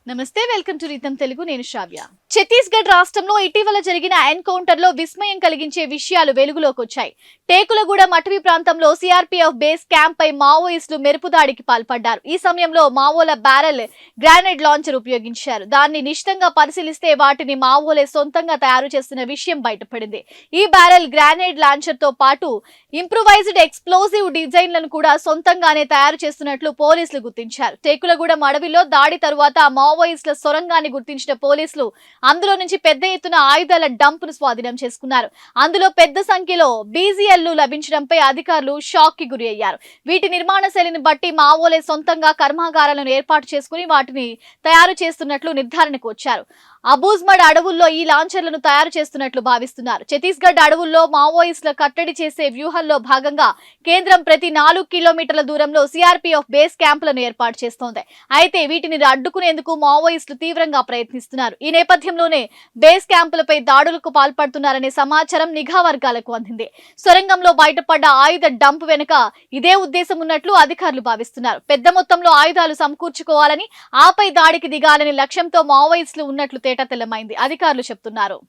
నమస్తే welcome to రీతం Telugu నేను శ్రావ్య. ఛత్తీస్గఢ్ రాష్ట్రంలో ఇటీవల జరిగిన ఎన్కౌంటర్ లో విస్మయం కలిగించే విషయాలు వెలుగులోకి వచ్చాయి. టేకులగూడెం అటవీ ప్రాంతంలో సిఆర్పీఎఫ్ బేస్ క్యాంప్ పై మావోయిస్టులు మెరుపు దాడికి పాల్పడ్డారు. ఈ సమయంలో మావోల బ్యారెల్ గ్రానైడ్ లాంచర్ ఉపయోగించారు. దాన్ని నిశితంగా పరిశీలిస్తే వాటిని మావోలే సొంతంగా తయారు చేస్తున్న విషయం బయటపడింది. ఈ బ్యారెల్ గ్రానైడ్ లాంచర్ తో పాటు ఇంప్రూవైజ్డ్ ఎక్స్ప్లోజివ్ డిజైన్లను కూడా సొంతంగానే తయారు చేస్తున్నట్లు పోలీసులు గుర్తించారు. టేకులగూడెం అడవిలో దాడి తరువాత మావోయిస్టుల సొరంగాన్ని గుర్తించిన పోలీసులు అందులో నుంచి పెద్ద ఎత్తున ఆయుధాల డంపును స్వాధీనం చేసుకున్నారు. అందులో పెద్ద సంఖ్యలో బీజీఎల్లు లభించడంపై అధికారులు షాక్ కి గురి అయ్యారు. వీటి నిర్మాణ శైలిని బట్టి మావోలే సొంతంగా కర్మాగారాలను ఏర్పాటు చేసుకుని వాటిని తయారు చేస్తున్నట్లు నిర్ధారణకు వచ్చారు. అబూజ్మడ్ అడవుల్లో ఈ లాంచర్లను తయారు చేస్తున్నట్లు భావిస్తున్నారు. ఛత్తీస్గఢ్ అడవుల్లో మావోయిస్టుల కట్టడి చేసే వ్యూహంలో భాగంగా కేంద్రం ప్రతి 4 కిలోమీటర్ల దూరంలో సిఆర్పీఎఫ్ బేస్ క్యాంపులను ఏర్పాటు చేస్తోంది. అయితే వీటిని అడ్డుకునేందుకు మావోయిస్టులు తీవ్రంగా ప్రయత్నిస్తున్నారు. ఈ నేపథ్యంలోనే బేస్ క్యాంపులపై దాడులకు పాల్పడుతున్నారనే సమాచారం నిఘా వర్గాలకు అందింది. సొరంగంలో బయటపడ్డ ఆయుధ డంప్ వెనుక ఇదే ఉద్దేశం ఉన్నట్లు అధికారులు భావిస్తున్నారు. పెద్ద మొత్తంలో ఆయుధాలు సమకూర్చుకోవాలని, ఆపై దాడికి దిగాలని లక్ష్యంతో మావోయిస్టులు ఉన్నట్లు తేటతెల్లమైంది అధికారులు చెప్తున్నారు.